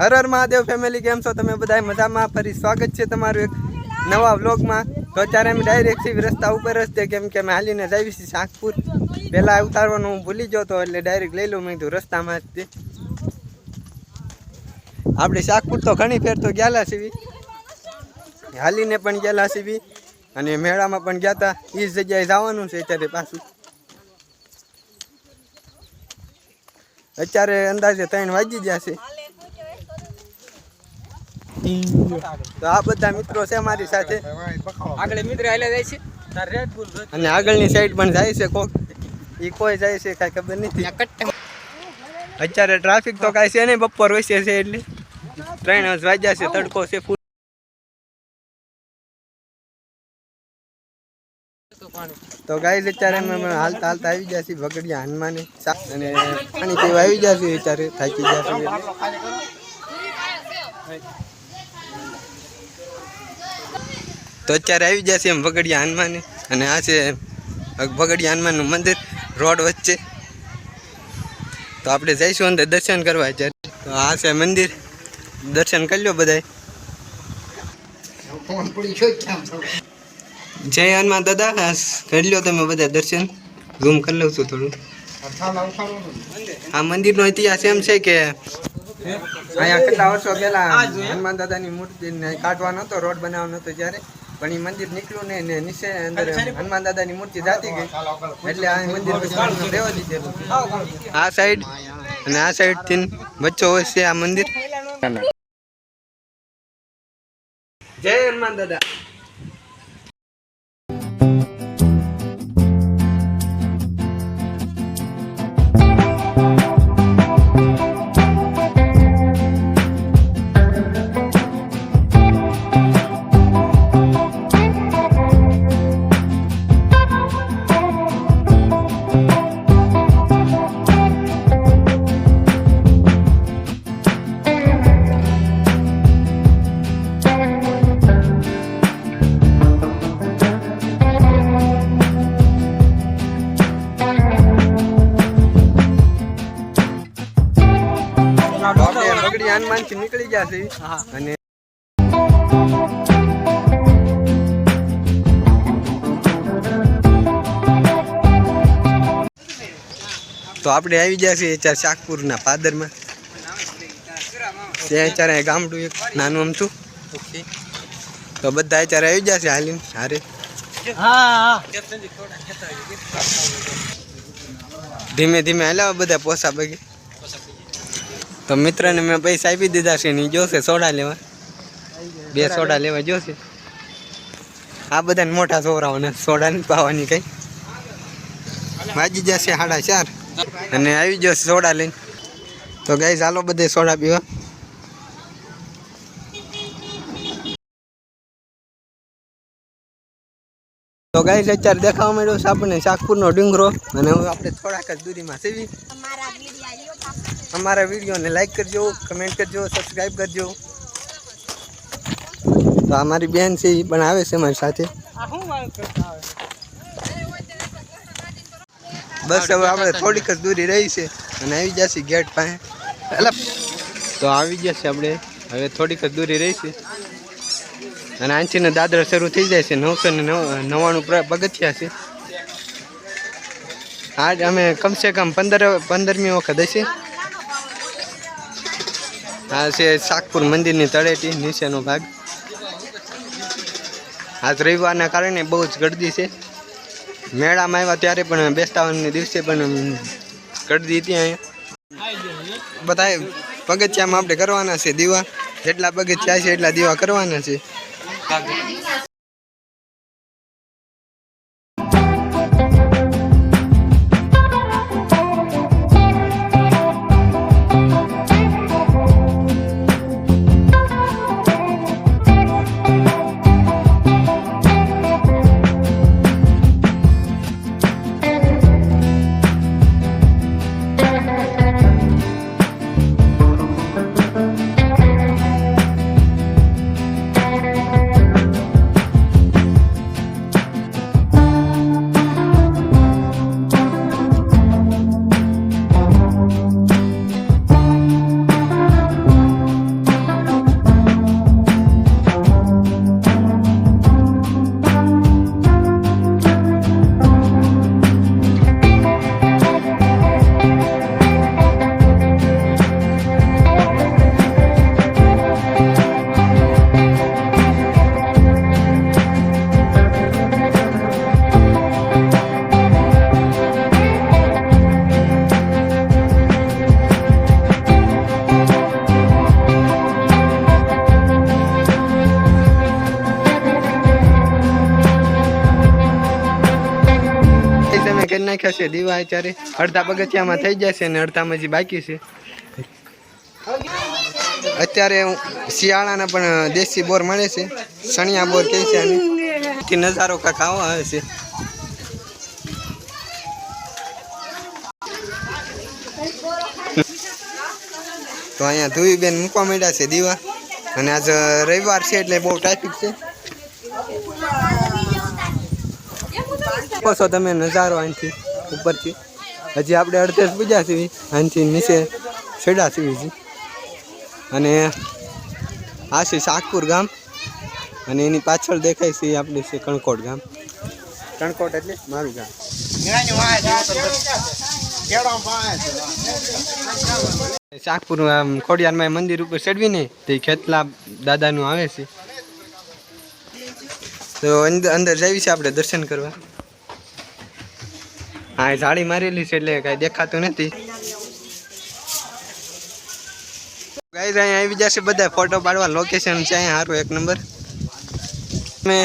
Har Har Mahadev family, કેમ છો તમે બધા? મજામાં? ફરી સ્વાગત છે તમારું એક નવા વ્લોગમાં. તો અત્યારે અમે ડાયરેક્ટ રસ્તા ઉપર જ છે, કેમ કે અમે હાલીને જઈએ છીએ શાકપુર. પહેલાં ઉતારવાનું હું ભૂલી ગયો તો એટલે ડાયરેક્ટ લઈ લઉં. મેં કીધું રસ્તામાં જ તે આપણે શાકપુર તો ઘણી ફેર તો ગયેલા છીએ, હાલીને પણ ગયેલા છીએ અને મેળામાં પણ ગયા હતા. એ જ જગ્યાએ જવાનું છે અત્યારે પાછું. અત્યારે અંદાજે 3 વાગી ગયા છે. તો આ બધા મિત્રો છે મારી સાથે. આગળ મિત્ર હાલે જાય છે અને આગળની સાઈડ પણ જાય છે કોક. એ કોઈ જાય છે કાંઈ ખબર નથી. અત્યારે ટ્રાફિક તો કાંઈ છે નહીં, બપોર વસે છે એટલે 3 વાગ્યા છે, તડકો છે ફૂલ. તો ગાઈસ અત્યારે અમે હાલતા હાલતા આવી ગયા છીએ વગડિયા હનુમાને અને પાણી પીવા આવી ગયા છીએ. અત્યારે થાકી ગયા છીએ તો અત્યારે આવી ગયા છીએ એમ વગડિયા હનુમાને. અને આ છે વગડિયા હનુમાનનું મંદિર રોડ વચ્ચે. તો આપણે જઈશું અંદર દર્શન કરવા. અત્યારે તો આ છે મંદિર, દર્શન કરી લો બધાય. જય હનુમાન દાદા, કરી લો તમે બધા દર્શન. ઝૂમ કરી લઉં છું થોડું. આ મંદિરનો ઇતિહાસ એમ છે કે અહીંયા કેટલા વર્ષો પહેલા હનુમાન દાદાની મૂર્તિને કાઢવાનો હતો, રોડ બનાવવાનો હતો ત્યારે, પણ એ મંદિર નીકળ્યું નહીં ને નીચે અંદર હનુમાન દાદાની મૂર્તિ જાતી ગઈ એટલે આ મંદિર પછી રહેવા દીધેલું. આ સાઈડ અને આ સાઈડથી વચ્ચે હોય છે આ મંદિર. જય હનુમાન દાદા. હનુમાન થી નીકળી ગયા છે અને તો આપણે આવી ગયા છીએ અત્યારે શાકપુરના પાદરમાં. ત્યાં અત્યારે ગામડું એક નાનું અમથું. તો બધા અત્યારે આવી ગયા છે હાલીને હારે. ધીમે ધીમે હાલ્યા બધા પોસા પગે. તો મિત્રને મેં પૈસા આપી દીધા છે ને જોશે સોડા લેવા, 2 સોડા લેવા જોશે. આ બધાને મોટા છોકરાઓને સોડા નહીં પાવાની કઈ. વાગી જશે 4:30 અને આવી જશે સોડા લઈને. તો ગાઈસ ચાલો બધે સોડા પીવા. તો ગાઈસ અત્યારે દેખાવા મળ્યો છે આપણને શાકપુરનો ડુંગરો. અને હવે આપણે થોડાક જ દૂરીમાં સેવી. અમારા વિડીયોને લાઈક કરજો, કમેન્ટ કરજો, સબસ્ક્રાઈબ કરજો. તો અમારી બેન છે એ પણ આવે છે મારી સાથે. બસ હવે આપણે થોડીક જ દૂરી રહી છે અને આવી જશે ગેટ પાસે. તો આવી ગયા છે આપણે, હવે થોડીક જ દૂરી રહી છે અને આંચીને દાદરા શરૂ થઈ જાય છે. 999 પગથિયા છે. આજ અમે કમસે કમ 15મી વખત હશે. આ છે શાકપુર મંદિરની તળેટી, નીચેનો ભાગ. આજ રવિવારના કારણે બહુ જ ગળદી છે. મેળામાં આવ્યા ત્યારે પણ બેસતાવાના દિવસે પણ ગળદી હતી અહીંયા. બધા પગથિયામાં આપણે કરવાના છે દીવા. જેટલા પગથિયા છે એટલા દીવા કરવાના છે. નાખ્યા છે દીવા અત્યારે અડધા પગથિયામાં થઈ જશે અને અડધામાં હજી બાકી છે. અત્યારે શિયાળાના પણ દેશી બોર મળે છે, સણિયા બોર કહે છે આને. થી નજારો કાંક આવો આવે છે. તો અહીંયા ધુવીબેન મૂકવા માંડ્યા છે દીવા, અને આજ રવિવાર છે એટલે બહુ ટ્રાફિક છે. છો તમે નજારો અહીંથી ઉપરથી, હજી આપણે અડધે પૂજા સીવી અહીંથી નીચે છેડા સીવી છે. અને આ છે શાકપુર ગામ, અને એની પાછળ દેખાય છે આપણે છે કણકોટ ગામ. કણકોટ એટલે મારું ગામ. શાકપુર ખોડિયારમાં મંદિર ઉપર ચડવીને તે ખેતલા દાદાનું આવે છે. તો અંદર જઈએ છે આપણે દર્શન કરવા. હા, જાળી મારેલી છે એટલે કાંઈ દેખાતું નથી. ગાઈઝ અહીંયા આવી જશે બધા ફોટો પાડવા. લોકેશન છે અહીંયા સારું એક નંબર. તમે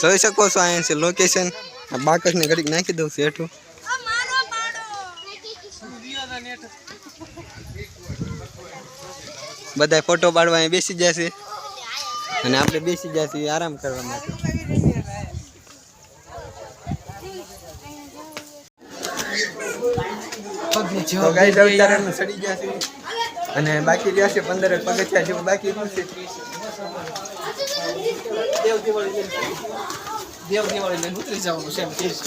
જોઈ શકો છો અહીંયા છે લોકેશન. આ બાકસને ઘડીક નાખી દઉં છું હેઠું. બધા ફોટો પાડવા અહીંયા બેસી જશે, અને આપણે બેસી જશે આરામ કરવા માટે. તો ગાઈઝ અત્યારે અમે ચડી ગયા છે, અને બાકી રહ્યા છે 15 પગથિયા જેવું બાકી રહ્યું છે. દેવ દિવાળી લઈને ઉતરી જવાનું છે એમ કે છે.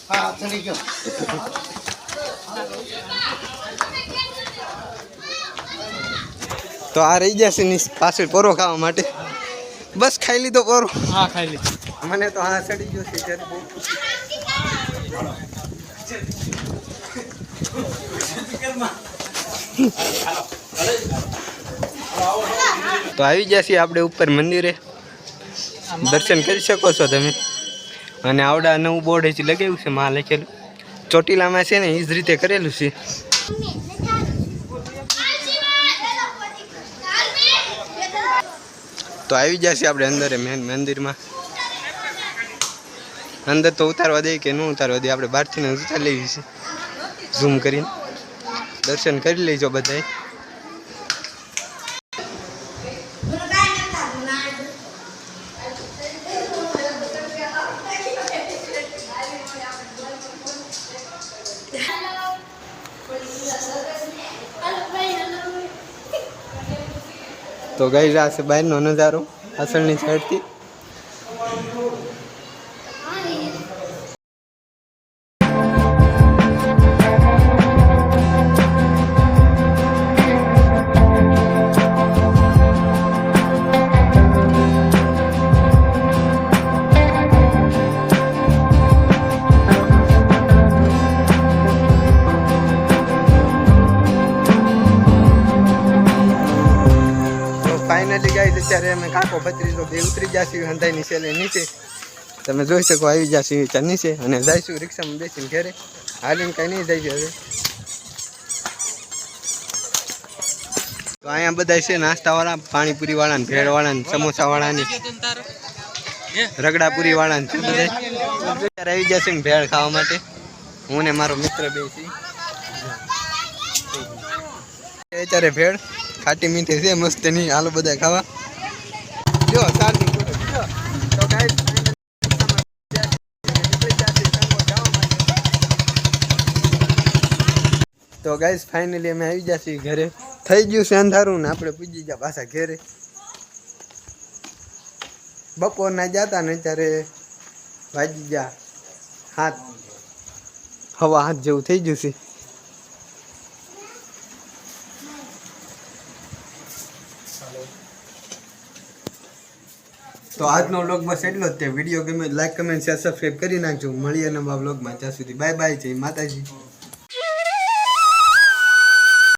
હા, ચડી ગયો. તો આ રહી જશે ની પાછળ પોરો ખાવા માટે. બસ ખાઈ લીધો પોરો. હા, ખાઈ લીધો. મને તો હા ચડી ગયો છે ત્યારે બહુ. તો આવી જશે આપણે ઉપર મંદિરે, દર્શન કરી શકો છો તમે. અને આવડા નવું બોર્ડ હજી લગાવ્યું છે માં લખેલું. ચોટીલામાં છે ને એ જ રીતે કરેલું છે. તો આવી જશે આપણે અંદર મેન મંદિરમાં. અંદર તો ઉતારવા દે કે ન ઉતારવા દે, આપણે બહારથી ઉતારી લેવી છે ઝૂમ કરીને. દર્શન કરી લેજો બધાએ. તો ગાઈઝ આ છે બહારનો નજારો પાછળની સાઈડથી. ફાઇનલી ગાઈઝ અત્યારે અમે કાકો ભત્રીજો બે ઉતરી જશે હંધાઈની સેલે નીચે. તમે જોઈ શકો આવી જશે ત્યાં નીચે, અને જઈશું રિક્ષામાં બેસીને ઘરે. હાલીને કાંઈ નહીં જઈએ હવે. તો અહીંયા બધા છે નાસ્તાવાળા, પાણીપુરીવાળા ને ભેળવાળા ને સમોસાવાળા ને રગડાપુરીવાળા ને બધા અત્યારે આવી જશે ને ભેળ ખાવા માટે. હું ને મારો મિત્ર બે છીએ. અત્યારે ભેળ ખાટી મીઠી છે મસ્ત નહીં. હાલો બધા ખાવા. જો ચાર્જિંગ તો ગાઈસ તો ગાઈસ ફાઇનલી અમે આવી જશે ઘરે. થઈ ગયું છે અંધારું ને આપણે પૂજી ગયા પાછા ઘરે. બપોરના જતા ને ત્યારે વાગી ગયા 7, હવા 8 જેવું થઈ ગયું છે. તો આજનો વ્લોગ બસ એટલો જ. તે વિડીયો ગમે લાઈક કમેન્ટ શેર સબસ્ક્રાઈબ કરી નાખજો. મળીએ નવા વ્લોગમાં. ત્યાં સુધી બાય બાય. જય માતાજી.